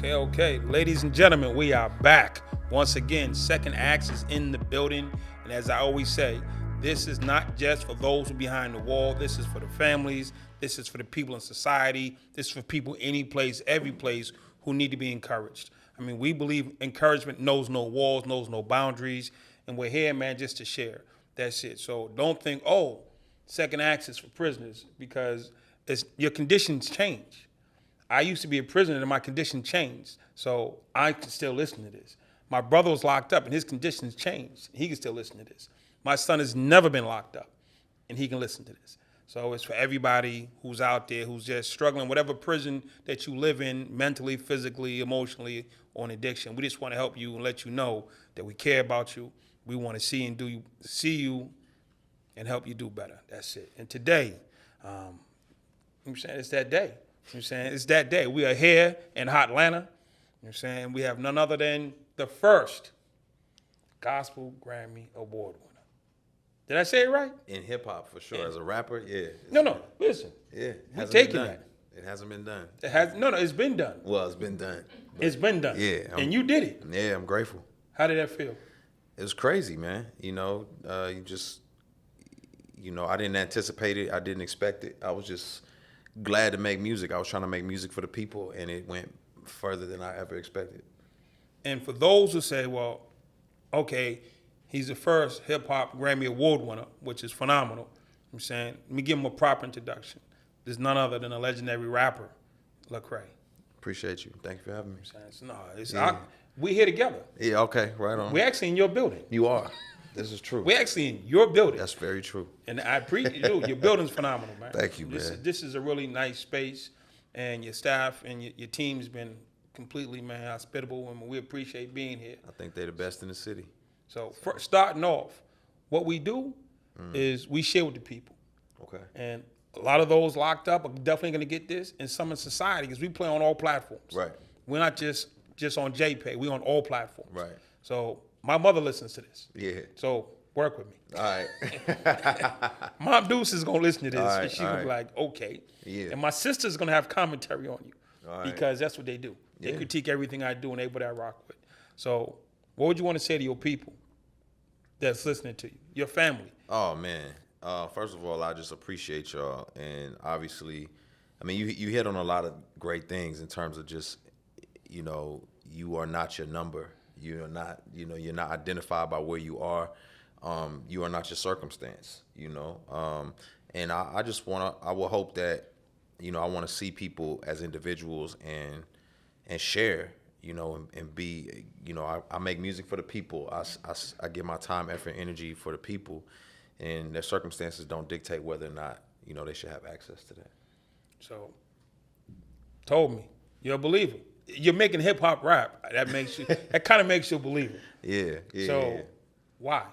Okay. Ladies and gentlemen, we are back. Once again, Second Acts is in the building. And as I always say, this is not just for those who are behind the wall. This is for the families. This is for the people in society. This is for people any place, every place who need to be encouraged. I mean, we believe encouragement knows no walls, knows no boundaries. And we're here, man, just to share. That's it. So don't think, Second Acts is for prisoners, because your conditions change. I used to be a prisoner and my condition changed. So I can still listen to this. My brother was locked up and his conditions changed. He can still listen to this. My son has never been locked up and he can listen to this. So it's for everybody who's out there, who's just struggling, whatever prison that you live in, mentally, physically, emotionally, or in addiction. We just want to help you and let you know that we care about you. We want to see you and help you do better. That's it. And today, I'm saying it's that day. You know what I'm saying? It's that day. We are here in Hotlanta. You know what I'm saying? We have none other than the first Gospel Grammy Award winner. Did I say it right? In hip hop, for sure. Yeah. As a rapper, yeah. No, listen. Yeah. We're taking that. It hasn't been done. It's been done. Well, it's been done. It's been done. Yeah. And you did it. Yeah, I'm grateful. How did that feel? It was crazy, man. I didn't anticipate it. I didn't expect it. I was just glad to make music. I was trying to make music for the people, and it went further than I ever expected. And for those who say, well, okay, he's the first hip-hop Grammy Award winner, which is phenomenal. I'm saying, let me give him a proper introduction. There's none other than a legendary rapper, Lecrae. Appreciate you. Thank you for having me. We're here together. Yeah, okay, right on. We're actually in your building. You are. This is true. We're actually in your building. That's very true. And I appreciate you. Your building's phenomenal, man. Thank you, man. This is a really nice space, and your staff and your team's been completely, man, hospitable, and we appreciate being here. I think they're the best in the city. So starting off, what we do is we share with the people. Okay. And a lot of those locked up are definitely going to get this, and some in society, because we play on all platforms. Right. We're not just on JPay. We're on all platforms. Right. So my mother listens to this. Yeah. So work with me. All right. Mom Deuce is going to listen to this, right, and she's going to be like, okay. Yeah. And my sister's going to have commentary on you, right, because that's what they do. They critique everything I do and everybody I rock with. So what would you want to say to your people that's listening to you, your family? Oh, man. First of all, I just appreciate y'all. And obviously, I mean, you hit on a lot of great things in terms of just, you are not your number. You're not identified by where you are. You are not your circumstance, And I will hope that, I want to see people as individuals and share, and be, I make music for the people. I give my time, effort, energy for the people, and their circumstances don't dictate whether or not, they should have access to that. So, told me, you're a believer. You're making hip hop rap. That kind of makes you a believer. Yeah. So, why?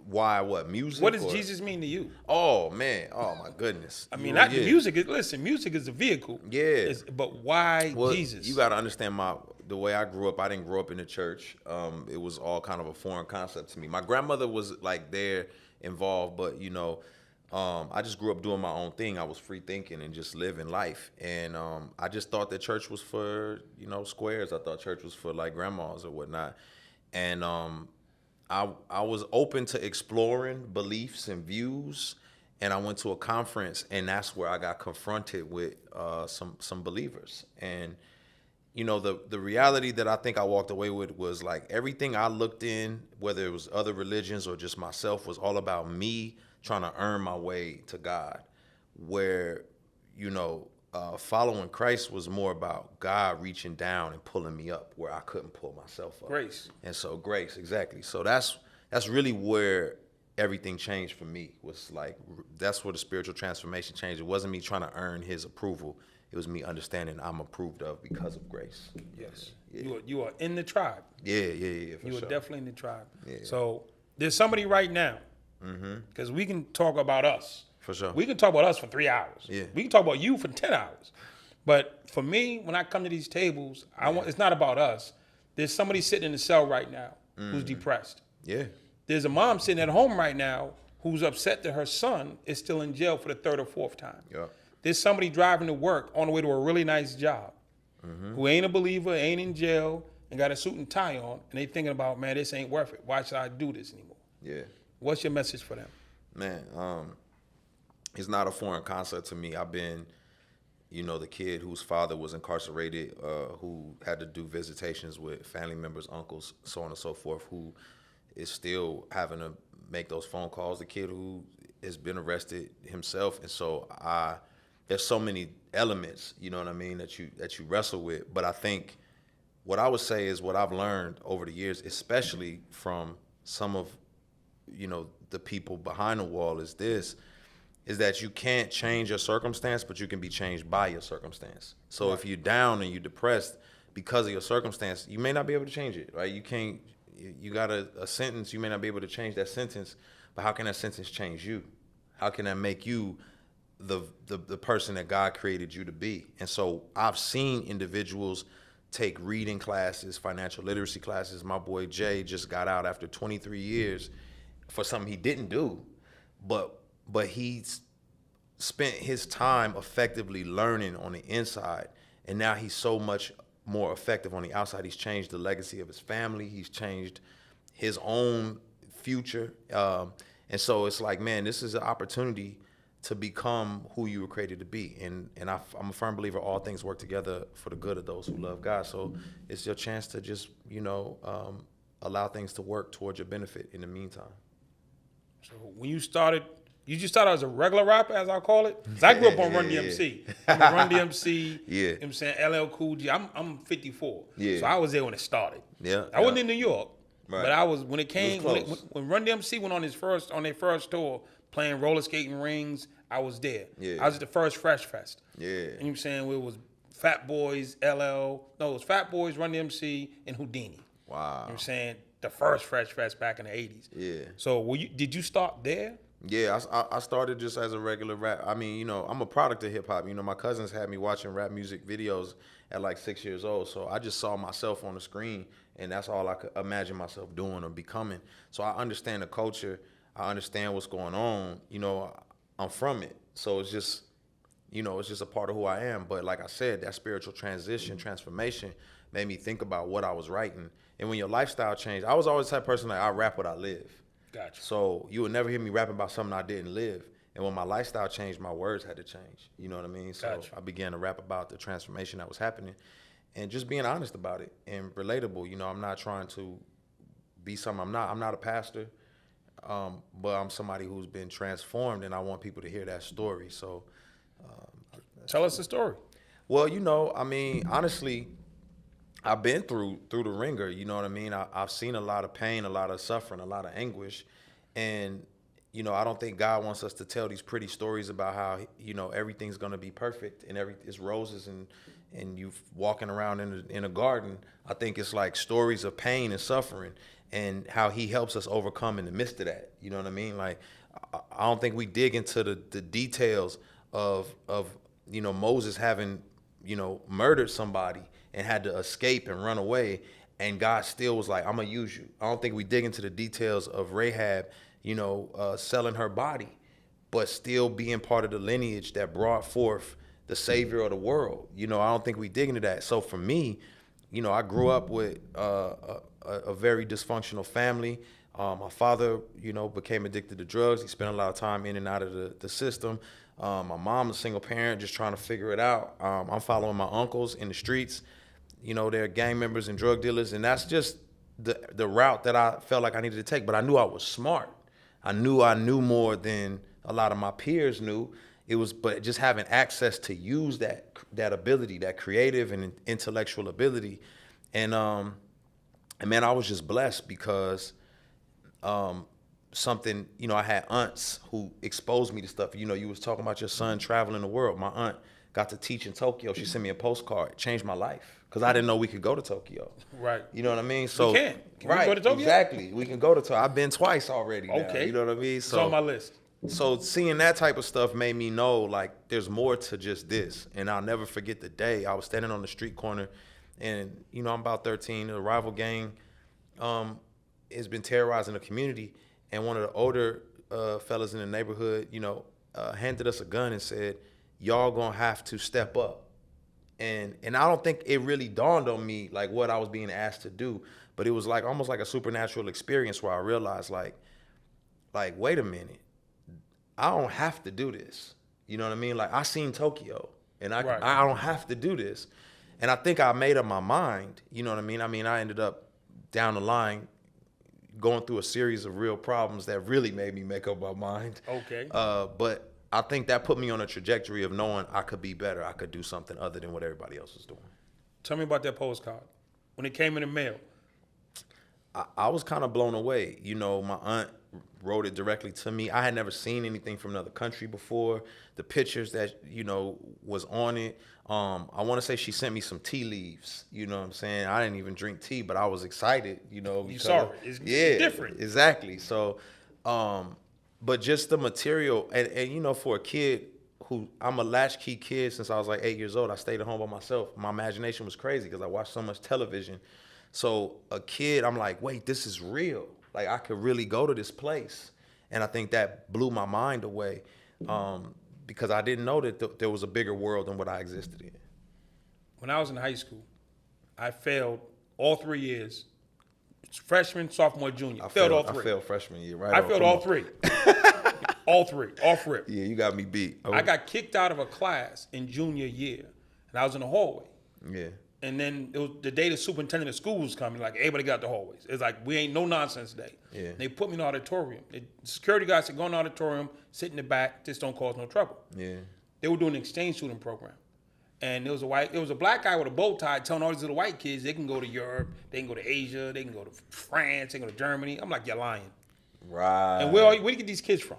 Why what? Music? What does Jesus mean to you? Oh man! Oh my goodness! I mean, not the music. Music is a vehicle. Yeah. But why Jesus? You got to understand the way I grew up. I didn't grow up in the church. It was all kind of a foreign concept to me. My grandmother was like there involved, but I just grew up doing my own thing. I was free thinking and just living life. And I just thought that church was for, squares. I thought church was for like grandmas or whatnot. And I was open to exploring beliefs and views. And I went to a conference, and that's where I got confronted with some believers. And, the reality that I think I walked away with was like everything I looked in, whether it was other religions or just myself, was all about me trying to earn my way to God, where, following Christ was more about God reaching down and pulling me up where I couldn't pull myself up. Grace. And so grace, exactly. So that's really where everything changed for me. Was like, that's where the spiritual transformation changed. It wasn't me trying to earn his approval. It was me understanding I'm approved of because of grace. Yes. Yeah. You are in the tribe. Yeah, you sure. are definitely in the tribe. Yeah. So there's somebody right now, because we can talk about us. For sure. We can talk about us for 3 hours. Yeah. We can talk about you for 10 hours. But for me, when I come to these tables, it's not about us. There's somebody sitting in the cell right now who's depressed. Yeah. There's a mom sitting at home right now who's upset that her son is still in jail for the third or fourth time. Yeah. there's somebody driving to work on the way to a really nice job who ain't a believer, ain't in jail, and got a suit and tie on, and they thinking about, man, this ain't worth it. Why should I do this anymore? Yeah. What's your message for them? Man, it's not a foreign concept to me. I've been, the kid whose father was incarcerated, who had to do visitations with family members, uncles, so on and so forth, who is still having to make those phone calls. The kid who has been arrested himself, and so there's so many elements, you know what I mean, that you wrestle with. But I think what I would say is what I've learned over the years, especially from some of, the people behind the wall, is that you can't change your circumstance, but you can be changed by your circumstance. So if you're down and you're depressed because of your circumstance, you may not be able to change it, right? You got a sentence, you may not be able to change that sentence, but how can that sentence change you? How can that make you the person that God created you to be? And so I've seen individuals take reading classes, financial literacy classes. My boy Jay just got out after 23 years for something he didn't do, but he's spent his time effectively learning on the inside, and now he's so much more effective on the outside. He's changed the legacy of his family. He's changed his own future. And so it's like, man, this is an opportunity to become who you were created to be. And I'm a firm believer all things work together for the good of those who love God. So it's your chance to just, allow things to work towards your benefit in the meantime. So when you started, you just started as a regular rapper, as I call it? 'Cause I grew up on Run DMC. I'm a Run DMC, Yeah. you know what I'm saying, LL Cool J. I'm 54. Yeah. So I was there when it started. Yeah. I wasn't in New York. Right. But I was, when it came, It was close. when Run DMC went on their first tour, playing roller skating rings, I was there. Yeah. I was at the first Fresh Fest. Yeah. And you know what I'm saying, where it was Fat Boys, it was Fat Boys, Run DMC, and Houdini. Wow. You know what I'm saying? The first Fresh Fest back in the 80s. Yeah. So did you start there? Yeah, I started just as a regular rap. I mean, I'm a product of hip hop. My cousins had me watching rap music videos at like 6 years old. So I just saw myself on the screen, and that's all I could imagine myself doing or becoming. So I understand the culture. I understand what's going on. I'm from it. So it's just, it's just a part of who I am. But like I said, that spiritual transformation made me think about what I was writing. And when your lifestyle changed, I was always the type of person like, I rap what I live. Gotcha. So you would never hear me rapping about something I didn't live. And when my lifestyle changed, my words had to change. You know what I mean? So Gotcha. I began to rap about the transformation that was happening and just being honest about it and relatable. I'm not trying to be something I'm not. I'm not a pastor, but I'm somebody who's been transformed, and I want people to hear that story. So Tell us the story. well, I mean, honestly, I've been through the ringer, you know what I mean? I've seen a lot of pain, a lot of suffering, a lot of anguish. And, I don't think God wants us to tell these pretty stories about how, everything's going to be perfect and it's roses and you walking around in a garden. I think it's like stories of pain and suffering and how he helps us overcome in the midst of that. You know what I mean? Like, I don't think we dig into the details of Moses having, murdered somebody and had to escape and run away, and God still was like, I'm gonna use you. I don't think we dig into the details of Rahab, selling her body, but still being part of the lineage that brought forth the savior of the world. I don't think we dig into that. So for me, I grew up with a very dysfunctional family. My father, became addicted to drugs. He spent a lot of time in and out of the system. My mom, a single parent, just trying to figure it out. I'm following my uncles in the streets. They're gang members and drug dealers, and that's just the route that I felt like I needed to take. But I knew I was smart. I knew more than a lot of my peers knew. But just having access to use that ability, that creative and intellectual ability, and man, I was just blessed because something, I had aunts who exposed me to stuff. You was talking about your son traveling the world. My aunt got to teach in Tokyo. She sent me a postcard. It changed my life because I didn't know we could go to Tokyo. Right. You know what I mean? So Can we right, go to Tokyo? exactly. We can go to Tokyo. I've been twice already. Now, Okay. you know what I mean? It's on my list. So seeing that type of stuff made me know, like, there's more to just this. And I'll never forget the day I was standing on the street corner, and I'm about 13. The rival gang has been terrorizing the community, and one of the older fellas in the neighborhood, handed us a gun and said, y'all gonna have to step up. And I don't think it really dawned on me like what I was being asked to do, but it was like almost like a supernatural experience where I realized like wait a minute, I don't have to do this. You know what I mean? Like I seen Tokyo, and I don't have to do this. And I think I made up my mind. You know what I mean? I mean, I ended up down the line going through a series of real problems that really made me make up my mind. Okay. But I think that put me on a trajectory of knowing I could be better. I could do something other than what everybody else was doing. Tell me about that postcard. When it came in the mail. I was kind of blown away. You know, my aunt wrote it directly to me. I had never seen anything from another country before. The pictures that, you know, was on it. I want to say she sent me some tea leaves. You know what I'm saying? I didn't even drink tea, but I was excited, you know. You saw it. It's different. Exactly. So, but just the material. And, you know, for a kid who, I'm a latchkey kid since I was like 8 years old. I stayed at home by myself. My imagination was crazy because I watched so much television. So a kid, I'm like, wait, this is real. Like I could really go to this place. And I think that blew my mind away because I didn't know that there was a bigger world than what I existed in. When I was in high school, I failed all 3 years. Freshman, sophomore, junior. I failed all three. I failed freshman year, right? I failed all three. All three, off rip. Yeah, you got me beat. I got kicked out of a class in junior year, and I was in the hallway. Yeah. And then it was the day the superintendent of schools was coming, like everybody got out the hallways. It's like, we ain't no nonsense day. Yeah. They put me in the auditorium. The security guy said, go in the auditorium, sit in the back, just don't cause no trouble. Yeah. They were doing an exchange student program. And there was a black guy with a bow tie telling all these little white kids they can go to Europe, they can go to Asia, they can go to France, they can go to Germany. I'm like, you're lying. Right. And where do you get these kids from?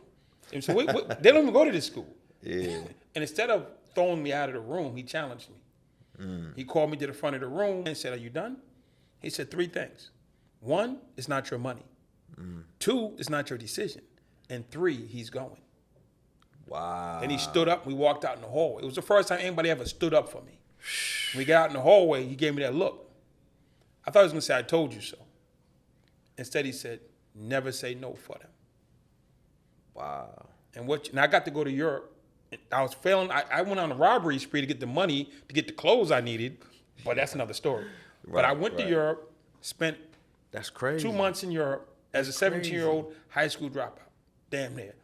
And so they don't even go to this school. Yeah. And instead of throwing me out of the room, he challenged me. He called me to the front of the room and said, are you done? He said 3 things. 1, it's not your money. 2, it's not your decision. And 3, he's going. Wow. And he stood up and we walked out in the hallway. It was the first time anybody ever stood up for me. When we got out in the hallway, he gave me that look. I thought he was going to say, I told you so. Instead, he said, never say no for them. Wow. And I got to go to Europe. I was failing. I went on a robbery spree to get the money, to get the clothes I needed, but that's another story. But I went to Europe, spent that's crazy. 2 months in Europe as a 17-year-old high school dropout. Damn near.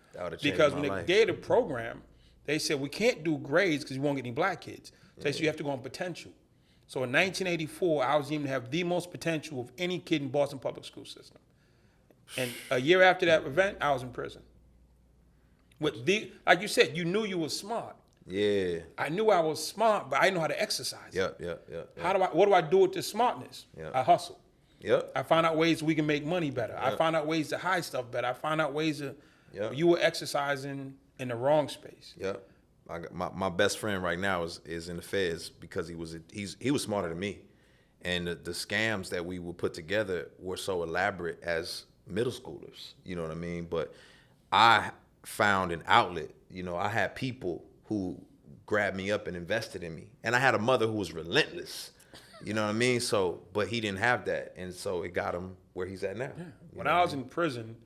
Because when they gave the program, they said, we can't do grades because you won't get any black kids. So they said, you have to go on potential. So in 1984, I was deemed to have the most potential of any kid in Boston public school system. And a year after that event, I was in prison. Like you said, you knew you were smart. Yeah. I knew I was smart, but I didn't know how to exercise it. Yep. What do I do with this smartness? Yep. I hustle. Yep. I find out ways we can make money better. Yep. I find out ways to hide stuff better. I find out ways to, you were exercising in the wrong space. Yep. My best friend right now is in the feds because he was smarter than me. And the scams that we would put together were so elaborate as middle schoolers. You know what I mean? But I found an outlet. You know, I had people who grabbed me up and invested in me. And I had a mother who was relentless. You know what I mean? So, but he didn't have that. And so it got him where he's at now. Yeah. When I was in prison,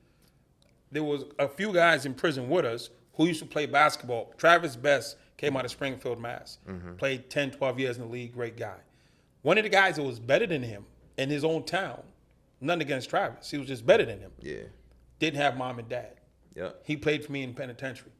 there was a few guys in prison with us who used to play basketball. Travis Best came out of Springfield, Mass. Played 10, 12 years in the league, great guy. One of the guys that was better than him in his own town, nothing against Travis, he was just better than him. Yeah. Didn't have mom and dad. Yeah. He played for me in penitentiary.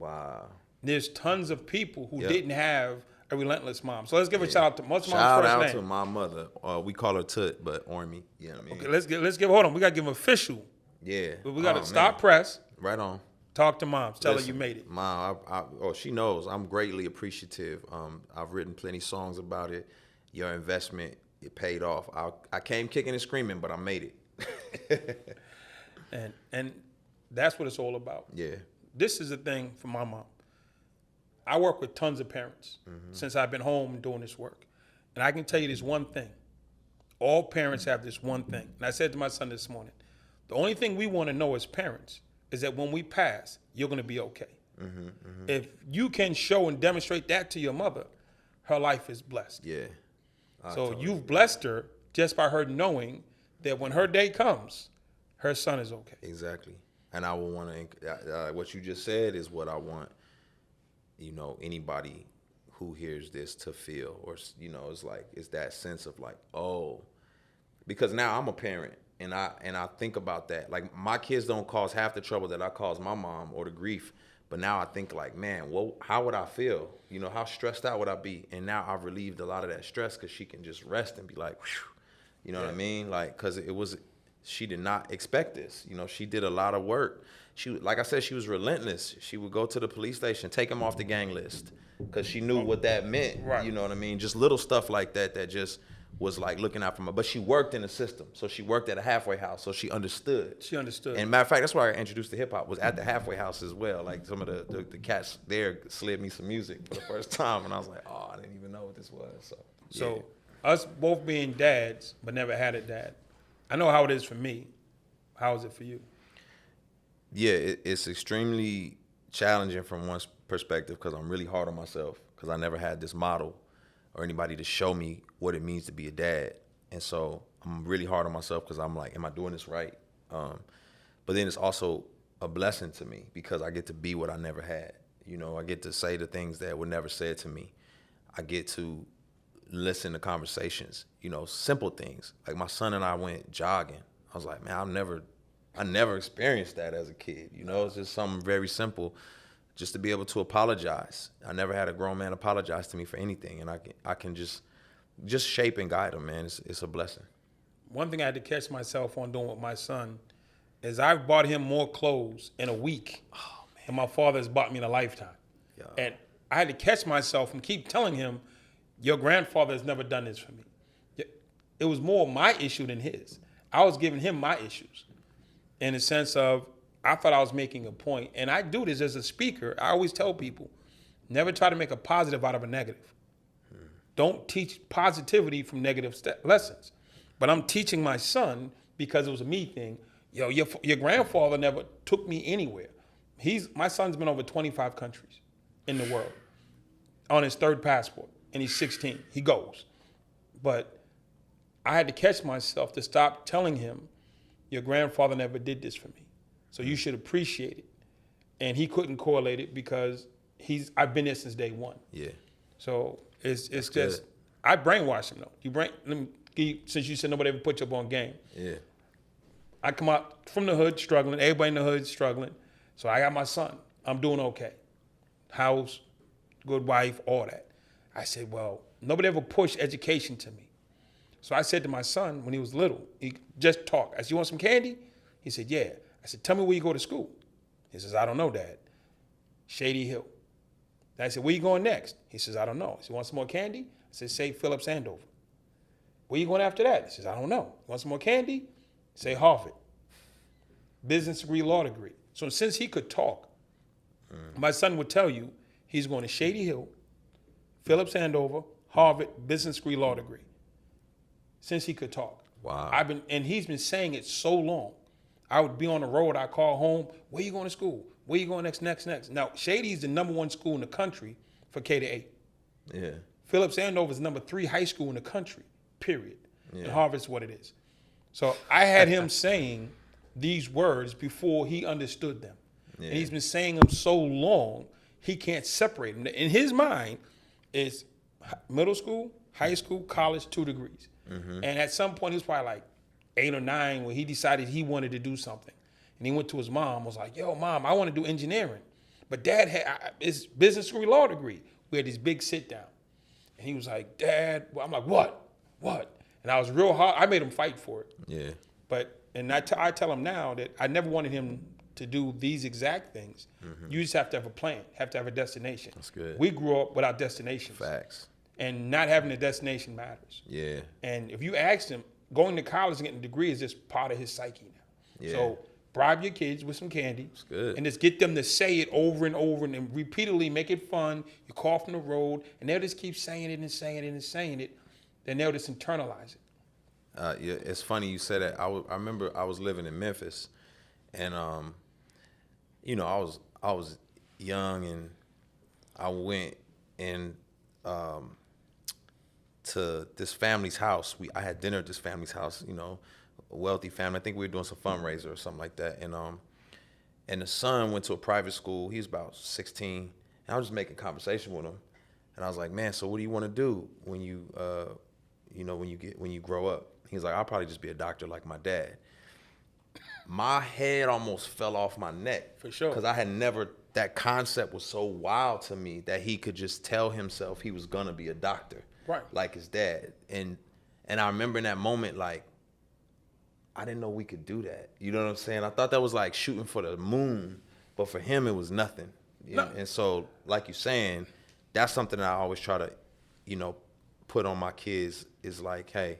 Wow. There's tons of people who didn't have a relentless mom. So let's give a shout out to what's mom's shout first out name? to my mother. We call her Tut, but Ormy. You know what I mean? Okay, let's give hold on. We gotta give him official. Yeah. We gotta stop press. Right on. Talk to moms. Tell Listen, her you made it. Mom, she knows. I'm greatly appreciative. I've written plenty songs about it. Your investment, it paid off. I came kicking and screaming, but I made it. and that's what it's all about. Yeah. This is the thing for my mom. I work with tons of parents since I've been home doing this work. And I can tell you this one thing. All parents have this one thing. And I said to my son this morning, the only thing we want to know as parents is that when we pass, you're going to be okay. If you can show and demonstrate that to your mother, her life is blessed. Yeah. So you've blessed her just by her knowing that when her day comes, her son is okay. Exactly. And I will want to, what you just said is what I want anybody who hears this to feel, or it's that sense of like, oh, because now I'm a parent and I think about that. Like my kids don't cause half the trouble that I caused my mom or the grief. But now I think like, man, how would I feel? How stressed out would I be? And now I've relieved a lot of that stress because she can just rest and be like, whew, you know what I mean? Like, because she did not expect this. She did a lot of work. Like I said, she was relentless. She would go to the police station, take him off the gang list because she knew what that meant. Right. You know what I mean? Just little stuff like that just was like looking out for me. But she worked in the system. So she worked at a halfway house. So she understood. And matter of fact, that's why I got introduced to hip hop, was at the halfway house as well. Like some of the cats there slid me some music for the first time. And I was like, oh, I didn't even know what this was. So us both being dads, but never had a dad. I know how it is for me. How is it for you? Yeah, it's extremely challenging from one perspective because I'm really hard on myself because I never had this model or anybody to show me what it means to be a dad. And so I'm really hard on myself because I'm like, am I doing this right? But then it's also a blessing to me because I get to be what I never had. I get to say the things that were never said to me. I get to listen to conversations, simple things. Like my son and I went jogging. I was like, man, I never experienced that as a kid. It's just something very simple. Just to be able to apologize. I never had a grown man apologize to me for anything, and I can just shape and guide him, man. It's a blessing. One thing I had to catch myself on doing with my son is I've bought him more clothes in a week than my father has bought me in a lifetime. Yeah. And I had to catch myself and keep telling him, your grandfather has never done this for me. It was more my issue than his. I was giving him my issues in the sense of, I thought I was making a point, and I do this as a speaker. I always tell people, never try to make a positive out of a negative. Don't teach positivity from negative lessons. But I'm teaching my son because it was a me thing. Your grandfather never took me anywhere. My son's been over 25 countries in the world on his third passport, and he's 16. He goes. But I had to catch myself to stop telling him, your grandfather never did this for me. So you should appreciate it. And he couldn't correlate it because I've been there since day one. Yeah. So it's just, I brainwash him though. Since you said nobody ever put you up on game. Yeah. I come out from the hood struggling. Everybody in the hood struggling. So I got my son. I'm doing okay. House, good wife, all that. I said, well, nobody ever pushed education to me. So I said to my son when he was little, he just talked. I said, you want some candy? He said, yeah. I said, tell me where you go to school. He says, I don't know, Dad. Shady Hill. I said, where you going next? He says, I don't know. He said, want some more candy? I said, say Phillips Andover. Where you going after that? He says, I don't know. Want some more candy? Say Harvard. Business degree, law degree. So since he could talk, my son would tell you he's going to Shady Hill, Phillips Andover, Harvard, business degree, law degree. Since he could talk. Wow. And he's been saying it so long. I would be on the road. I call home. Where you going to school? Where you going next? Now, Shady is the #1 school in the country for K-8. Yeah. Phillips Andover is #3 high school in the country, period. Yeah. And Harvard's what it is. So I had him saying these words before he understood them. Yeah. And he's been saying them so long, he can't separate them. In his mind, it's middle school, high school, college, 2 degrees. Mm-hmm. And at some point, he was probably like 8 or 9 when he decided he wanted to do something. And he went to his mom, was like, yo, Mom, I want to do engineering. But Dad had his business degree, law degree. We had this big sit down. And he was like, Dad, I'm like, what? And I was real hard. I made him fight for it. Yeah. But, and I tell him now that I never wanted him to do these exact things. Mm-hmm. You just have to have a plan, have to have a destination. That's good. We grew up without destinations. Facts. And not having a destination matters. Yeah. And if you ask him, going to college and getting a degree is just part of his psyche now. Yeah. So bribe your kids with some candy. That's good. And just get them to say it over and over and repeatedly make it fun. You call from the road, and they'll just keep saying it and saying it and saying it. Then they'll just internalize it. Yeah, it's funny you said that. I remember I was living in Memphis, and I was young, and I went in to this family's house. I had dinner at this family's house. A wealthy family. I think we were doing some fundraiser or something like that. And the son went to a private school. He was about 16, And I was just making conversation with him. And I was like, man, so what do you want to do when you, when you grow up? He's like, I'll probably just be a doctor like my dad. My head almost fell off my neck. For sure. Because I had never, that concept was so wild to me that he could just tell himself he was going to be a doctor. Right. Like his dad. And I remember in that moment, like, I didn't know we could do that. You know what I'm saying? I thought that was like shooting for the moon, but for him, it was nothing. No. And so, like you're saying, that's something that I always try to, put on my kids is like, hey,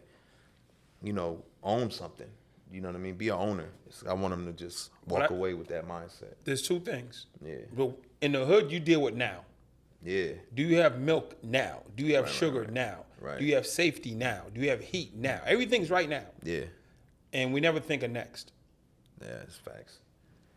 own something. You know what I mean? Be an owner. I want them to just walk away with that mindset. There's two things. Yeah. But in the hood, you deal with now. Yeah. Do you have milk now? Do you have sugar now? Right. Do you have safety now? Do you have heat now? Everything's right now. Yeah. And we never think of next. Yeah, it's facts.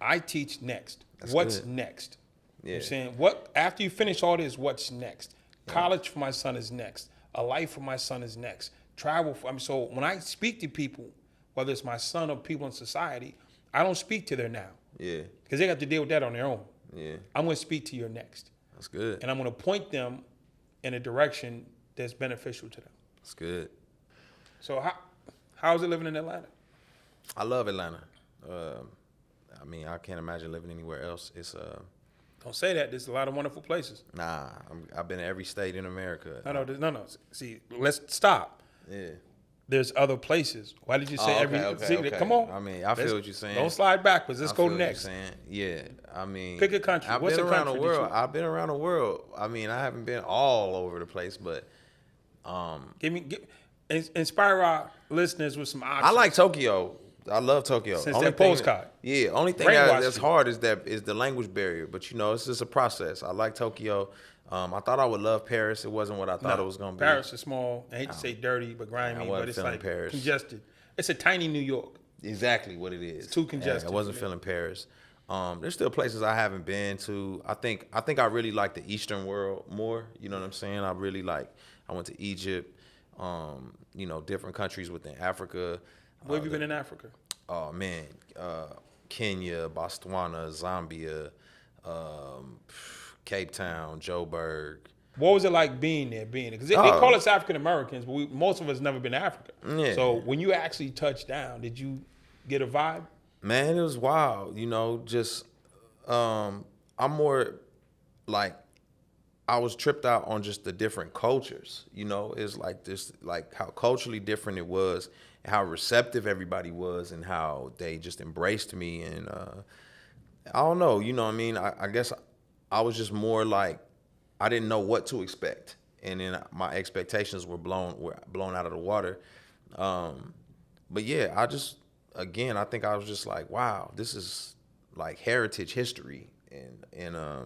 I teach next. That's What's good. next? Yeah. I'm saying, after you finish all this, what's next? College for my son is next. A life for my son is next. Travel so when I speak to people, whether it's my son or people in society, I don't speak to their now. Yeah. Because they have to deal with that on their own. Yeah. I'm going to speak to your next. That's good. And I'm going to point them in a direction that's beneficial to them. That's good. So how's it living in Atlanta? I love Atlanta. I can't imagine living anywhere else. It's Don't say that. There's a lot of wonderful places. I've been in every state in America. No. See, let's stop. Yeah. There's other places. Why did you say okay. Come on. I feel what you're saying. Don't slide backwards. Let's go next. Yeah. Pick a country. I've been around the world. I've been around the world. I haven't been all over the place, but inspire our listeners with some options. I like Tokyo. I love Tokyo. Since that postcard. Only thing that's hard is the language barrier. But it's just a process. I like Tokyo. I thought I would love Paris. It wasn't what I thought it was gonna be. Paris is small. I hate to say dirty, but grimy, but it's like Paris. Congested. It's a tiny New York. Exactly what it is. It's too congested. I wasn't feeling Paris. There's still places I haven't been to. I think I really like the Eastern world more. You know what I'm saying? I went to Egypt. Different countries within Africa. Where have you been in Africa? Oh man, Kenya, Botswana, Zambia, Cape Town, Joburg. What was it like being there? Because they call us African Americans, but most of us never been to Africa. Yeah. So when you actually touched down, did you get a vibe? Man, it was wild. I'm more like I was tripped out on just the different cultures. It's like this, like how culturally different it was, and how receptive everybody was, and how they just embraced me. And I don't know, I guess I was just more like I didn't know what to expect, and then my expectations were blown out of the water. But yeah, I think I was just like, wow, this is like heritage history, and I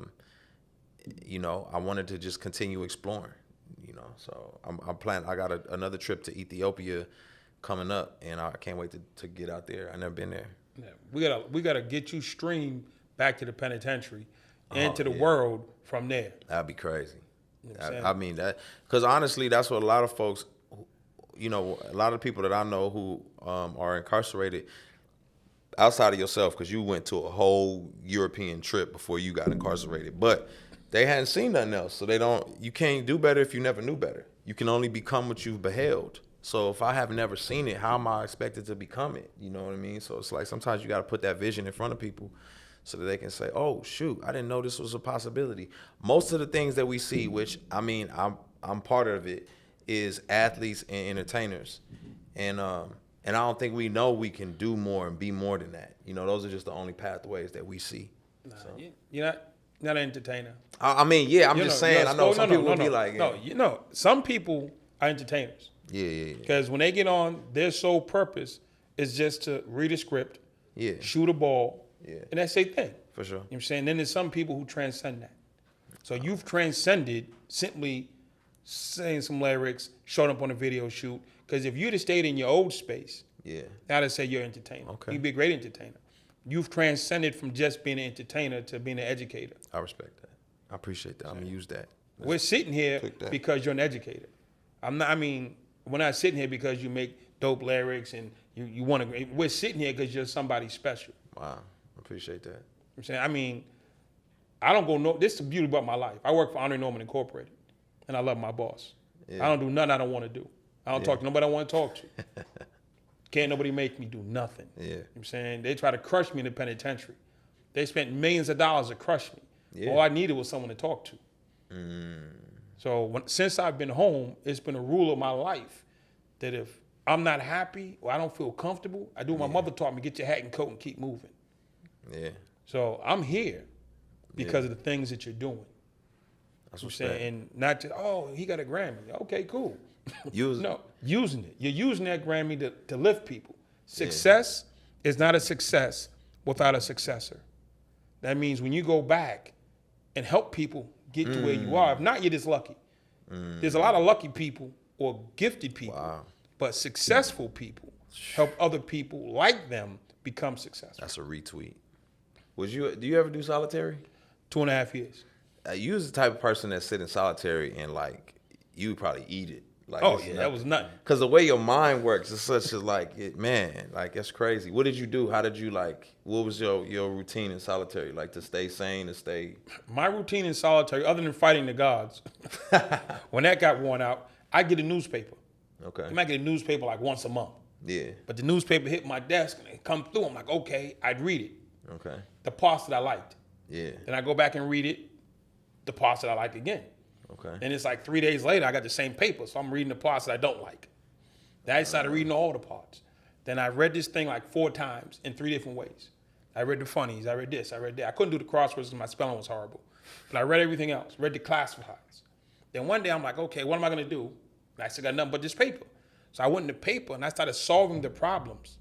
wanted to just continue exploring, So I'm planning. I got another trip to Ethiopia coming up, and I can't wait to get out there. I've never been there. Yeah, we gotta get you streamed back to the penitentiary and to the world from there. That'd be crazy. You know that because honestly, that's what a lot of folks, a lot of people that I know who are incarcerated outside of yourself, because you went to a whole European trip before you got incarcerated, but they hadn't seen nothing else. So you can't do better if you never knew better. You can only become what you've beheld. So if I have never seen it, how am I expected to become it? You know what I mean? So it's like sometimes you got to put that vision in front of people so that they can say, oh, shoot, I didn't know this was a possibility. Most of the things that we see, which, I'm part of it, is athletes and entertainers. And I don't think we know we can do more and be more than that. Those are just the only pathways that we see. Nah, so. You're not an entertainer. I'm just saying. I know some people will be like, some people are entertainers. Yeah. Because when they get on, their sole purpose is just to read a script, shoot a ball, and that's their thing. For sure. You know what I'm saying? Then there's some people who transcend that. So you've transcended simply saying some lyrics, showing up on a video shoot. Because if you'd have stayed in your old space, now say you're an entertainer. Okay. You'd be a great entertainer. You've transcended from just being an entertainer to being an educator. I respect that. I appreciate that. I'm going to use that. We're sitting here because you're an educator. We're not sitting here because you make dope lyrics and you want to. We're sitting here because you're somebody special. Wow. I appreciate that. I'm saying, I don't go no. This is the beauty about my life. I work for Andre Norman Incorporated, and I love my boss. Yeah. I don't do nothing I don't want to do. I don't talk to nobody I want to talk to. Can't nobody make me do nothing. Yeah. You know what I'm saying? They try to crush me in the penitentiary. They spent millions of dollars to crush me. Yeah. All I needed was someone to talk to. So since I've been home, it's been a rule of my life that if I'm not happy or I don't feel comfortable, I do what my mother taught me, get your hat and coat and keep moving. Yeah. So I'm here because of the things that you're doing. That's You know what's what I'm saying? And not just, oh, he got a Grammy. Okay, cool. No, using it. You're using that Grammy to lift people. Success is not a success without a successor. That means when you go back and help people get to where you are, if not, you're just lucky. There's a lot of lucky people or gifted people, but successful people help other people like them become successful. That's a retweet. Do you ever do solitary? 2.5 years. You was the type of person that sit in solitary and like you would probably eat it. Like, Oh yeah, that was nothing. Because the way your mind works is such a man, like it's crazy. What did you do? How did you what was your routine in solitary? Like to stay sane, to stay. My routine in solitary, other than fighting the gods, when that got worn out, I get a newspaper. Okay. I might get a newspaper like once a month. Yeah. But the newspaper hit my desk and it come through. I'm like, okay, I'd read it. Okay. The parts that I liked. Yeah. Then I go back and read it, the parts that I liked again. Okay. And it's like 3 days later, I got the same paper, so I'm reading the parts that I don't like. Then I decided reading all the parts. Then I read this thing like 4 times in 3 different ways. I read the funnies, I read this, I read that. I couldn't do the crosswords because my spelling was horrible. But I read everything else, read the classifieds. Then one day I'm like, okay, what am I gonna do? And I still got nothing but this paper. So I went in the paper and I started solving the problems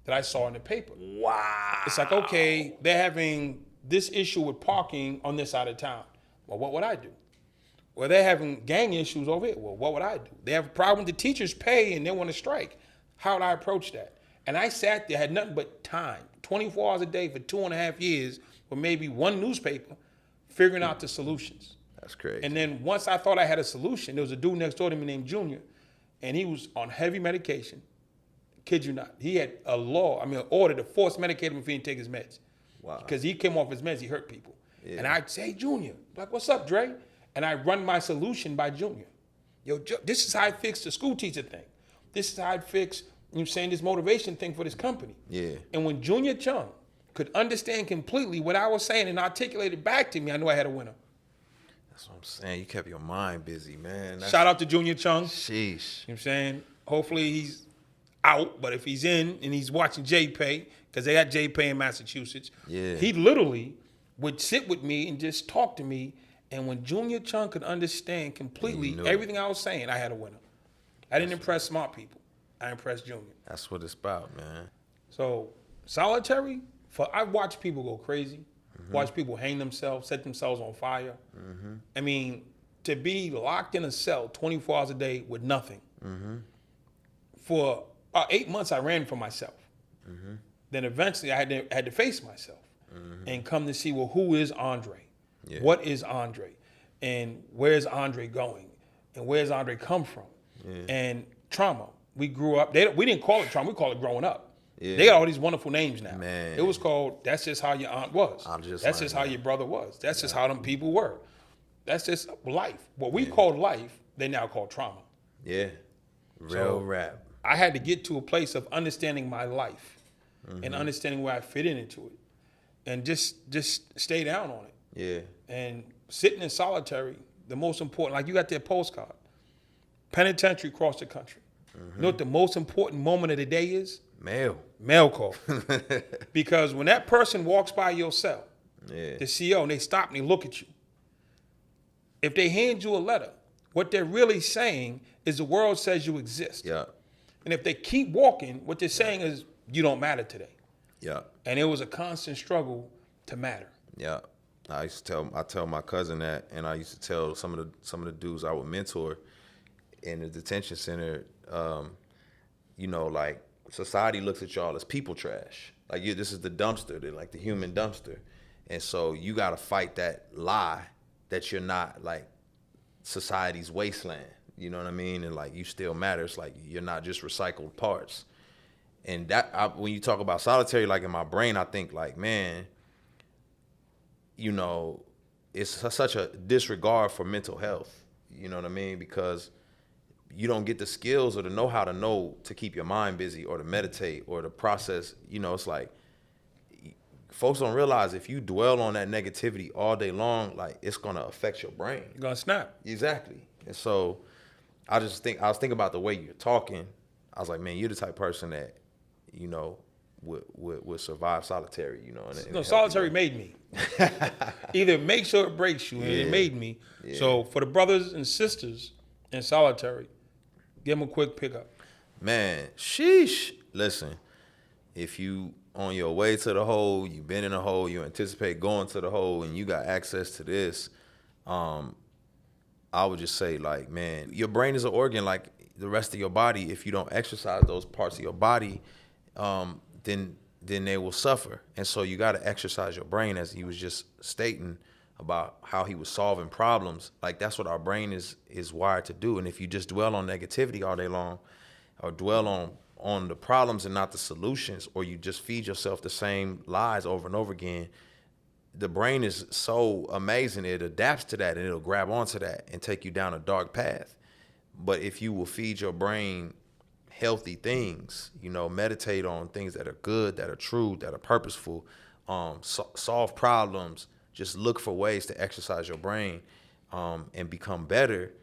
that I saw in the paper. Wow. It's like, okay, they're having this issue with parking on this side of town. Well, what would I do? Well, they're having gang issues over here. Well, what would I do? They have a problem with the teachers pay and they want to strike. How would I approach that? And I sat there, had nothing but time, 24 hours a day for 2.5 years with maybe one newspaper, figuring out the solutions. That's crazy. And then once I thought I had a solution, there was a dude next door to me named Junior, and he was on heavy medication. Kid you not. He had an order to force medicate him if he didn't take his meds. Wow. Because he came off his meds, he hurt people. Yeah. And I'd say, Junior, like, what's up, Dre? And I run my solution by Junior. Yo, this is how I fix the school teacher thing. This is how I fix, this motivation thing for this company. Yeah. And when Junior Chung could understand completely what I was saying and articulate it back to me, I knew I had a winner. That's what I'm saying. You kept your mind busy, man. Shout out to Junior Chung. Sheesh. You know what I'm saying? Hopefully he's out, but if he's in and he's watching JPay, because they got JPay in Massachusetts, he literally would sit with me and just talk to me. And when Junior Chung could understand completely everything I was saying, I had a winner. I didn't impress smart people. I impressed Junior. That's what it's about, man. So solitary, I watch people go crazy, watch people hang themselves, set themselves on fire. I mean, to be locked in a cell 24 hours a day with nothing. For 8 months, I ran for myself. Then eventually, I had to face myself and come to see, well, who is Andre? Yeah. What is Andre? And where's Andre going? And where's Andre come from? Yeah. And trauma. We grew up. We didn't call it trauma. We call it growing up. Yeah. They got all these wonderful names now. Man. It was called, that's just how your aunt was. That's just how your brother was. That's just how them people were. That's just life. What we called life, they now call trauma. Yeah. Real rap. I had to get to a place of understanding my life and understanding where I fit into it. And just stay down on it. Yeah. And sitting in solitary, the most important, like you got that postcard, penitentiary across the country. You know what the most important moment of the day is? Mail call. Because when that person walks by your cell, the CEO, and they stop and they look at you, if they hand you a letter, what they're really saying is the world says you exist. Yeah. And if they keep walking, what they're saying is you don't matter today. Yeah. And it was a constant struggle to matter. Yeah. I tell my cousin that, and I used to tell some of the dudes I would mentor in the detention center, like society looks at y'all as people trash. Like this is the dumpster, they're like the human dumpster. And so you got to fight that lie that you're not like society's wasteland. You know what I mean? And like you still matter. It's like you're not just recycled parts. And when you talk about solitary, like in my brain, I think like, man, it's such a disregard for mental health. You know what I mean? Because you don't get the skills or the know-how to keep your mind busy or to meditate or to process. You know, it's like folks don't realize if you dwell on that negativity all day long, like it's gonna affect your brain. You're gonna snap. Exactly. And so I was thinking about the way you're talking. I was like, man, you're the type of person that, you know, would survive solitary, you know. No, solitary made me. Either it makes or it breaks you, and it made me. Yeah. So for the brothers and sisters in solitary, give them a quick pickup. Man, sheesh. Listen, if you on your way to the hole, you've been in a hole, you anticipate going to the hole, and you got access to this, I would just say, like, man, your brain is an organ like the rest of your body. If you don't exercise those parts of your body, then they will suffer. And so you got to exercise your brain, as he was just stating about how he was solving problems. Like, that's what our brain is wired to do. And if you just dwell on negativity all day long, or dwell on the problems and not the solutions, or you just feed yourself the same lies over and over again, the brain is so amazing. It adapts to that, and it'll grab onto that and take you down a dark path. But if you will feed your brain healthy things, you know, meditate on things that are good, that are true, that are purposeful, solve problems, just look for ways to exercise your brain, and become better,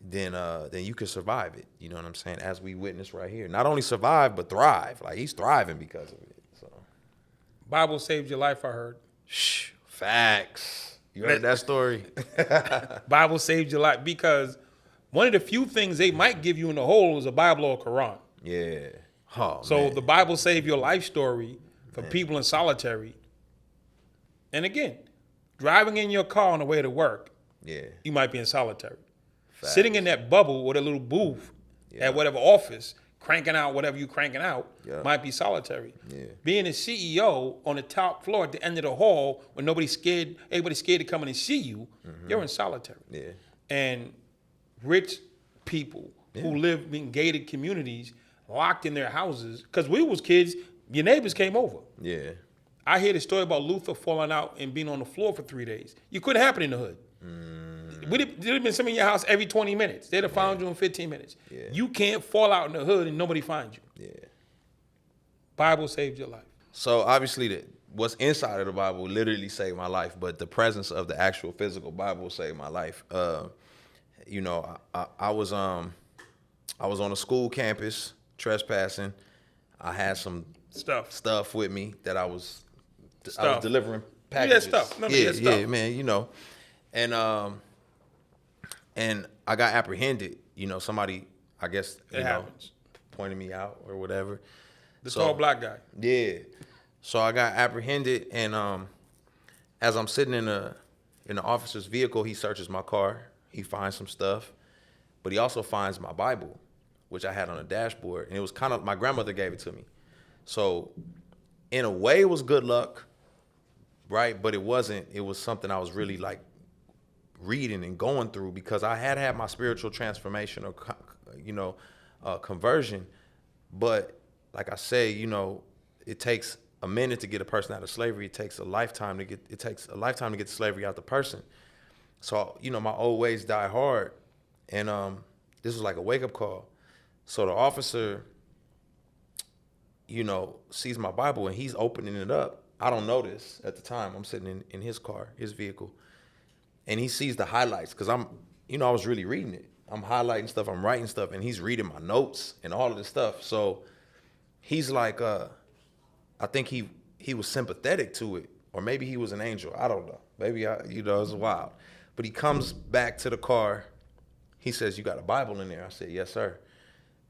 then you can survive it. You know what I'm saying? As we witness right here. Not only survive, but thrive. Like, he's thriving because of it. So, Bible saved your life, I heard. Shh, facts. You heard that story? Bible saved your life, because one of the few things they might give you in the hole is a Bible or a Quran. Yeah. Oh, so man. The Bible saved your life story for people in solitary. And again, driving in your car on the way to work, you might be in solitary. Facts. Sitting in that bubble or that little booth at whatever office, cranking out whatever you're cranking out, might be solitary. Yeah. Being a CEO on the top floor at the end of the hall when everybody's scared to come in and see you, you're in solitary. Yeah. And rich people who live in gated communities, locked in their houses, because we was kids, your neighbors came over. Yeah. I hear the story about Luther falling out and being on the floor for 3 days. You couldn't happen in the hood. There'd have been somebody in your house every 20 minutes. They'd have found you in 15 minutes. Yeah. You can't fall out in the hood and nobody finds you. Yeah. Bible saved your life. So obviously what's inside of the Bible literally saved my life, but the presence of the actual physical Bible saved my life. You know, I was on a school campus trespassing. I had some stuff with me that I was delivering packages. Yeah, man, you know. And I got apprehended. You know, somebody, I guess, pointed me out or whatever. The tall black guy. Yeah. So I got apprehended, and as I'm sitting in the officer's vehicle, he searches my car. He finds some stuff, but he also finds my Bible, which I had on a dashboard, and it was kind of, my grandmother gave it to me. So in a way, it was good luck, right? But it wasn't. It was something I was really like reading and going through, because I had my spiritual transformation or, you know, conversion. But like I say, you know, it takes a minute to get a person out of slavery. It takes a lifetime to get the slavery out the person. So, you know, my old ways die hard. And this was like a wake-up call. So the officer, you know, sees my Bible and he's opening it up. I don't know this at the time. I'm sitting in his car, his vehicle. And he sees the highlights, because I was really reading it. I'm highlighting stuff, I'm writing stuff, and he's reading my notes and all of this stuff. So he's like, I think he was sympathetic to it, or maybe he was an angel. I don't know. Maybe, it was wild. But he comes back to the car. He says, "You got a Bible in there?" I said, "Yes, sir."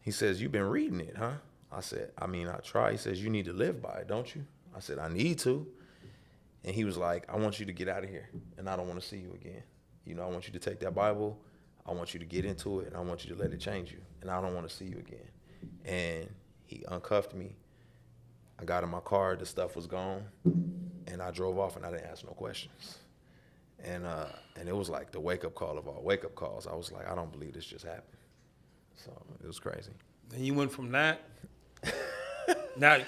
He says, "You've been reading it, huh?" I said, "I mean, I try." He says, "You need to live by it, don't you?" I said, "I need to." And he was like, "I want you to get out of here, and I don't want to see you again. You know, I want you to take that Bible. I want you to get into it, and I want you to let it change you, and I don't want to see you again." And he uncuffed me. I got in my car. The stuff was gone, and I drove off, and I didn't ask no questions. And it was like the wake-up call of all wake-up calls. I was like, I don't believe this just happened. So it was crazy. Then you went from that. Now,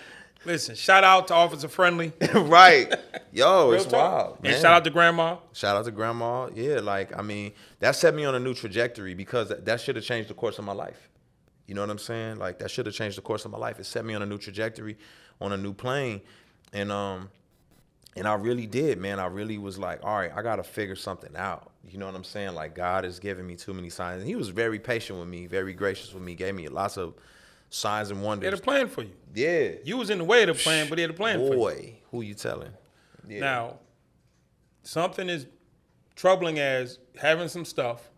Listen, shout out to Officer Friendly. Right. Yo, Real it's talk. wild, man. And shout out to Grandma. Shout out to Grandma. Yeah, like, I mean, that set me on a new trajectory because that should have changed the course of my life. You know what I'm saying? Like, that should have changed the course of my life. It set me on a new trajectory, on a new plane. And I really did, man. I really was like, all right, I got to figure something out. You know what I'm saying? Like, God is giving me too many signs. And he was very patient with me, very gracious with me, gave me lots of signs and He wonders. had a plan for you. Yeah. You was in the way of the plan, but he had a plan for you. Boy, who you telling? Yeah. Now, something as troubling as having some stuff,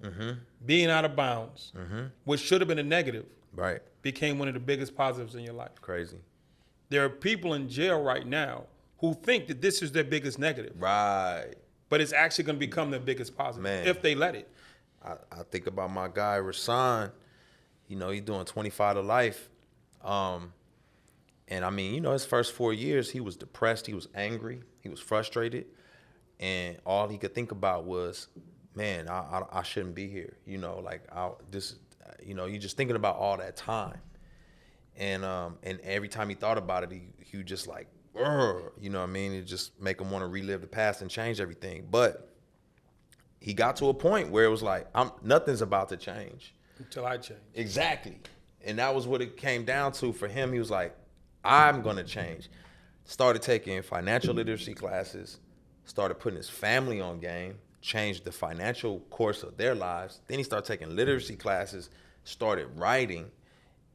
being out of bounds, which should have been a negative, Right. became one of the biggest positives in your life. Crazy. There are people in jail right now who think that this is their biggest negative, Right. but it's actually going to become their biggest positive Man. if they let it. I think about my guy, Rasan. You know, he's doing 25 to life. And I mean, you know, his first 4 years, he was depressed. He was angry. He was frustrated. And all he could think about was, man, I shouldn't be here. You know, like, you know, you're just thinking about all that time. And every time he thought about it, he would just like, you know what I mean? It just make him want to relive the past and change everything. But he got to a point where it was like, nothing's about to change. Until I change. Exactly. And that was what it came down to for him. He was like, I'm going to change. Started taking financial literacy classes, started putting his family on game, changed the financial course of their lives. Then he started taking literacy classes, started writing.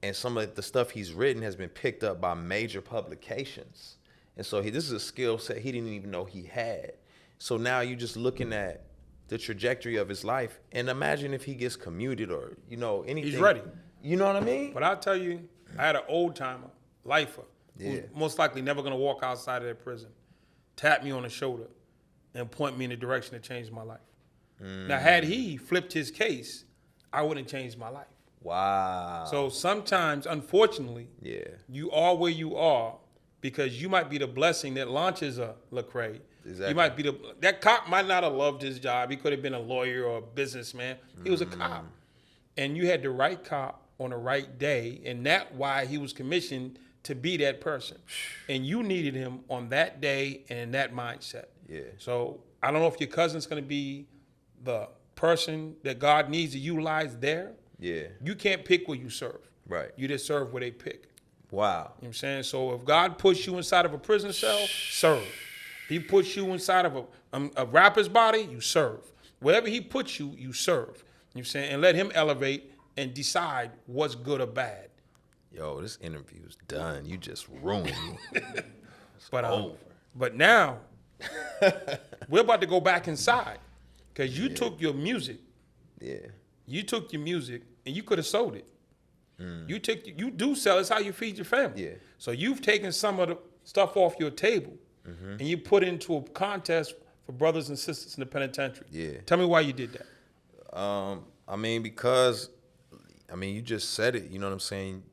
And some of the stuff he's written has been picked up by major publications. And so this is a skill set he didn't even know he had. So now you're just looking at the trajectory of his life. And imagine if he gets commuted or, you know, anything. He's ready. You know what I mean? But I'll tell you, I had an old timer, lifer, who's Yeah. most likely never going to walk outside of that prison, tap me on the shoulder, and point me in the direction that changed my life. Now, had he flipped his case, I wouldn't change my life. Wow. So sometimes, unfortunately, Yeah. you are where you are because you might be the blessing that launches a Lecrae. Exactly. You might be that cop might not have loved his job. He could have been a lawyer or a businessman. He was a cop. And you had the right cop on the right day, and that's why he was commissioned to be that person. And you needed him on that day and in that mindset. Yeah. So I don't know if your cousin's going to be the person that God needs to utilize there. Yeah. You can't pick where you serve. Right. You just serve where they pick. Wow. You know what I'm saying? So if God puts you inside of a prison cell, serve. If he puts you inside of a rapper's body, you serve. Wherever he puts you, you serve. You know what I'm saying? And let him elevate and decide what's good or bad. Yo, this interview's done. You just ruined me. But now, we're about to go back inside because you took your music. Yeah. You took your music and you could have sold it. You do sell. It's how you feed your family. Yeah. So you've taken some of the stuff off your table and you put it into a contest for brothers and sisters in the penitentiary. Yeah. Tell me why you did that. I mean, because, you just said it. You know what I'm saying?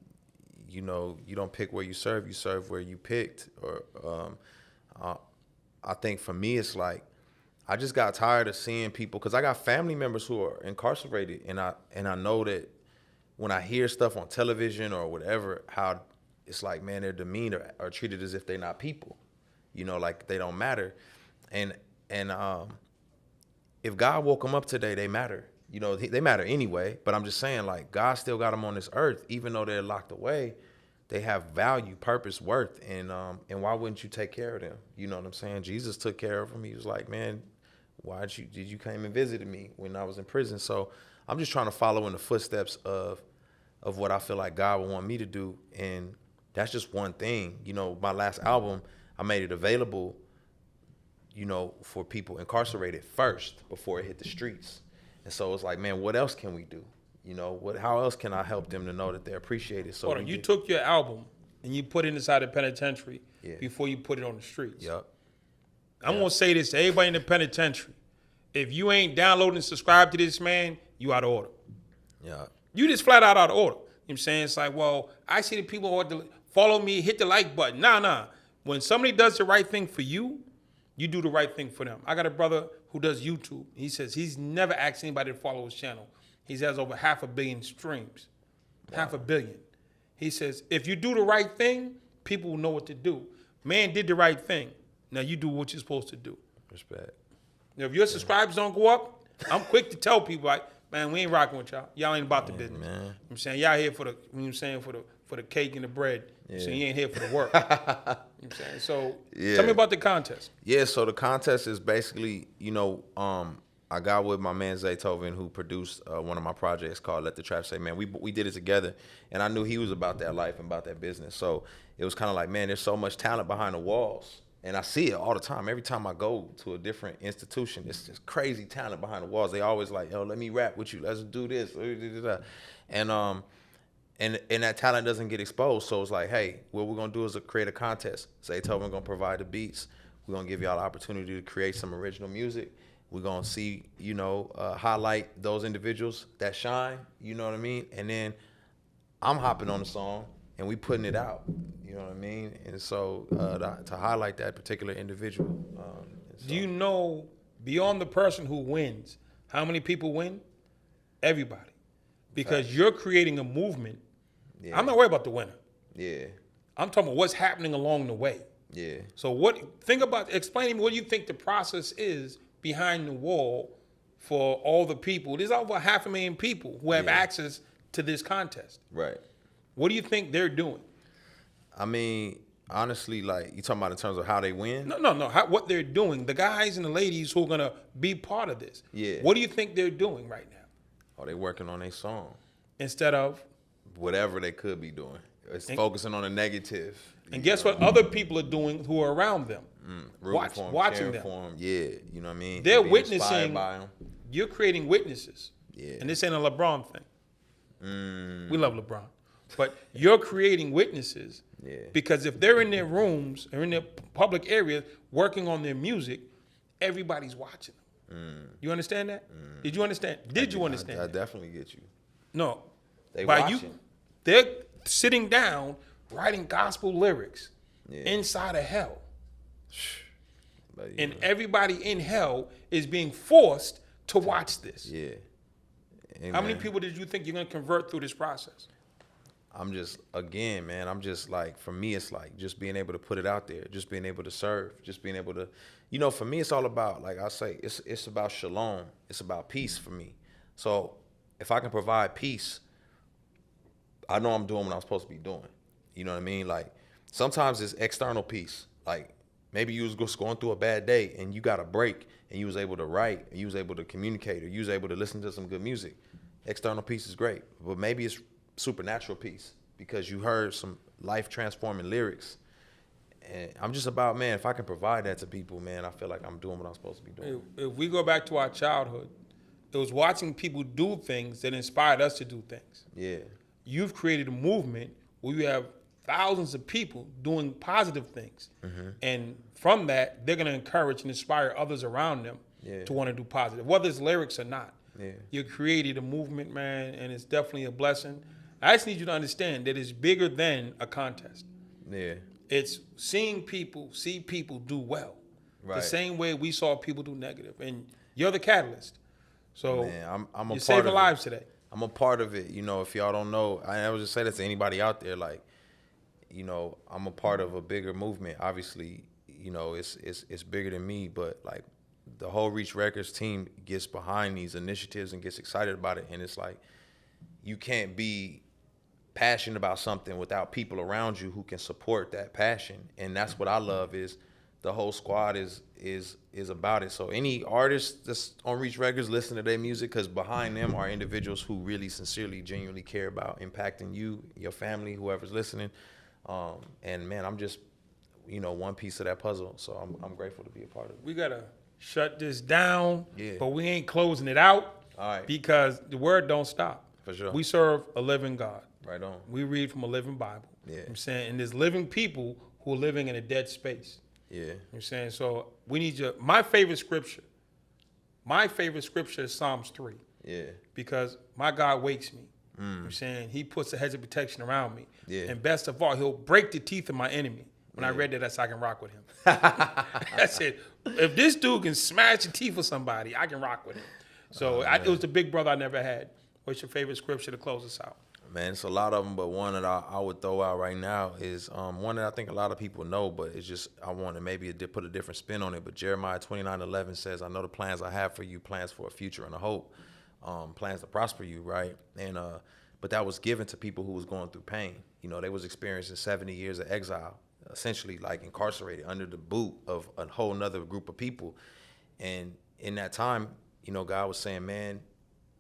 You know, you don't pick where you serve where you picked. Or I think for me, it's like, I just got tired of seeing people, because I got family members who are incarcerated, and I know that when I hear stuff on television or whatever, how it's like, man, their demeanor are treated as if they're not people, you know, like they don't matter. And if God woke them up today, they matter. You know, they matter anyway, but I'm just saying, like, God still got them on this earth, even though they're locked away. They have value, purpose, worth, and why wouldn't you take care of them? You know what I'm saying? Jesus took care of them. He was like, man, did you came and visited me when I was in prison? So I'm just trying to follow in the footsteps of what I feel like God would want me to do, and that's just one thing. You know, my last album, I made it available, you know, for people incarcerated first before it hit the streets. And so it's like, man, what else can we do? You know, how else can I help them to know that they're appreciated? So Hold on, you took your album and you put it inside the penitentiary before you put it on the streets. Yep. I'm going to say this to everybody in the penitentiary. If you ain't downloading and subscribed to this, man, you out of order. Yeah. You just flat out of order. You know what I'm saying? It's like, well, I see the people who want to follow me, hit the like button. Nah. When somebody does the right thing for you, you do the right thing for them. I got a brother who does YouTube. He says he's never asked anybody to follow his channel. He has over 500 million streams. Wow. 500 million. He says, if you do the right thing, people will know what to do. Man did the right thing. Now you do what you're supposed to do. Respect. Now, if your subscribers don't go up, I'm quick to tell people like, man, we ain't rocking with y'all. Y'all ain't about the business. Man. You know what I'm saying, y'all here for the, you know what I'm saying, for the cake and the bread. Yeah. So you ain't here for the work. You know what I'm saying? So Yeah. tell me about the contest. Yeah, so the contest is basically, you know, I got with my man Zaytoven, who produced one of my projects called Let the Trap Say. Man, we did it together, and I knew he was about that life and about that business. So it was kind of like, man, there's so much talent behind the walls, and I see it all the time. Every time I go to a different institution, it's just crazy talent behind the walls. They always like, yo, let me rap with you. Let's do this. And that talent doesn't get exposed. So it's like, hey, what we're gonna do is create a contest. Zaytoven gonna provide the beats. We're gonna give y'all the opportunity to create some original music. We're gonna see, you know, highlight those individuals that shine, you know what I mean? And then I'm hopping on the song and we putting it out, you know what I mean? And so to highlight that particular individual. Do you know, beyond the person who wins, how many people win? Everybody. Because you're creating a movement. Yeah. I'm not worried about the winner. Yeah, I'm talking about what's happening along the way. yeah. So explain to me what you think the process is behind the wall for all the people. There's over 500,000 people who have access to this contest. Right. What do you think they're doing? I mean, honestly, like, you talking about in terms of how they win? No. What they're doing, the guys and the ladies who are going to be part of this. Yeah. What do you think they're doing right now? Oh, they working on their song. Instead of? Whatever they could be doing. It's focusing on the negative. And guess what other people are doing who are around them? Rooting for 'em, watching cheering them. for 'em. Yeah, you know what I mean? They're Being inspired witnessing. by 'em. You're creating witnesses. Yeah. And this ain't a LeBron thing. We love LeBron. But you're creating witnesses. Yeah. Because if they're in their rooms or in their public areas working on their music, everybody's watching them. You understand that? Did you understand? Did you understand I that? definitely get you. No. They By watching. they're sitting down writing gospel lyrics Yeah. inside of hell. But, you And know, everybody in hell is being forced to watch this. yeah. Hey, How many man, people did you think you're going to convert through this process? I'm just, again, man, I'm just like, for me, it's like just being able to put it out there, just being able to serve, just being able to, you know, for me, it's all about, like I say, it's about shalom. It's about peace for me. So if I can provide peace, I know I'm doing what I'm supposed to be doing. You know what I mean? Like, sometimes it's external peace. Like, maybe you was just going through a bad day and you got a break and you was able to write and you was able to communicate or you was able to listen to some good music. External peace is great, but maybe it's supernatural peace because you heard some life transforming lyrics. And I'm just about, man, if I can provide that to people, man, I feel like I'm doing what I'm supposed to be doing. If we go back to our childhood, it was watching people do things that inspired us to do things. Yeah. You've created a movement where you have thousands of people doing positive things. And from that, they're going to encourage and inspire others around them to want to do positive, whether it's lyrics or not. Yeah. You created a movement, man, and it's definitely a blessing. I just need you to understand that it's bigger than a contest. Yeah. It's see people do well. Right. The same way we saw people do negative. And you're the catalyst. So Man, I'm a you're part saving of lives it. today. I'm a part of it. You know, if y'all don't know, I would just say that to anybody out there, like, you know, I'm a part of a bigger movement. Obviously, you know, it's bigger than me, but like the whole Reach Records team gets behind these initiatives and gets excited about it. And it's like, you can't be passionate about something without people around you who can support that passion. And that's what I love is the whole squad is about it. So any artist that's on Reach Records, listen to their music, because behind them are individuals who really sincerely, genuinely care about impacting you, your family, whoever's listening. And man, I'm just, you know, one piece of that puzzle. So I'm grateful to be a part of it. We got to shut this down, Yeah. but we ain't closing it out All right. because the word don't stop. For sure. We serve a living God. Right on. We read from a living Bible. Yeah. You know what I'm saying? And there's living people who are living in a dead space. Yeah. You know what I'm saying? So we need you. My favorite scripture is Psalms 3. Yeah. Because my God wakes me. You know what I'm saying? He puts a hedge of protection around me. Yeah. And best of all, he'll break the teeth of my enemy. When I read that, that's how I can rock with him. I said, if this dude can smash the teeth of somebody, I can rock with him. So it was the big brother I never had. What's your favorite scripture to close us out? Man, it's a lot of them, but one that I would throw out right now is one that I think a lot of people know, but it's just I want to maybe put a different spin on it. But Jeremiah 29:11 says, "I know the plans I have for you, plans for a future and a hope, plans to prosper you." Right, and but that was given to people who was going through pain. You know, they was experiencing 70 years of exile, essentially like incarcerated under the boot of a whole nother group of people, and in that time, you know, God was saying, "Man,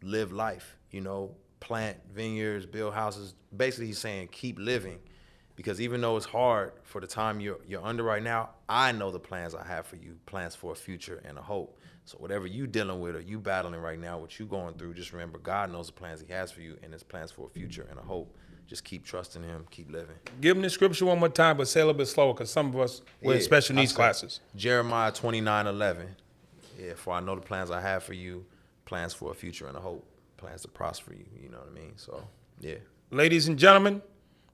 live life." You know. Plant vineyards, build houses. Basically, he's saying keep living, because even though it's hard for the time you're under right now, I know the plans I have for you, plans for a future and a hope. So whatever you dealing with or you battling right now, what you going through, just remember God knows the plans he has for you, and his plans for a future and a hope. Just keep trusting him, keep living. Give them the scripture one more time, but say a little bit slower, because some of us we're in special needs classes. Jeremiah 29:11. Yeah, for I know the plans I have for you, plans for a future and a hope. Plans to prosper you, you know what I mean? So, yeah. Ladies and gentlemen,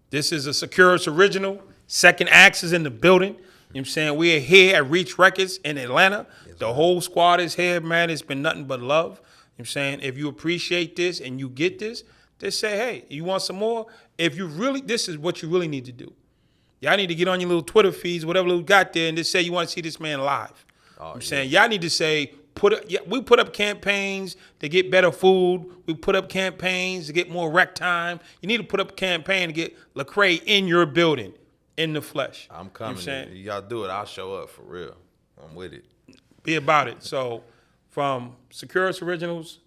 this is a Securus original. Second Acts is in the building. You know what I'm saying? We are here at Reach Records in Atlanta. Yes, the whole squad is here, man. It's been nothing but love. You know what I'm saying? If you appreciate this and you get this, just say, hey, you want some more? If you really, this is what you really need to do. Y'all need to get on your little Twitter feeds, whatever you got there, and just say you want to see this man live. I'm saying y'all need to say, we put up campaigns to get better food. We put up campaigns to get more rec time. You need to put up a campaign to get Lecrae in your building, in the flesh. I'm coming. You know y'all do it, I'll show up for real. I'm with it. Be about it. So from Securus Originals,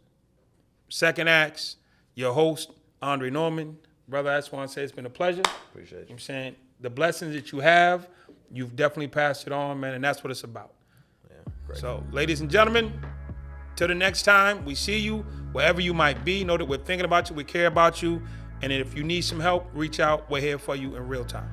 Second Acts, your host, Andre Norman. Brother, I just want to say it's been a pleasure. Appreciate you. I'm saying the blessings that you have, you've definitely passed it on, man, and that's what it's about. Great. So, ladies and gentlemen, till the next time we see you, wherever you might be, know that we're thinking about you, we care about you, and if you need some help, reach out. We're here for you in real time.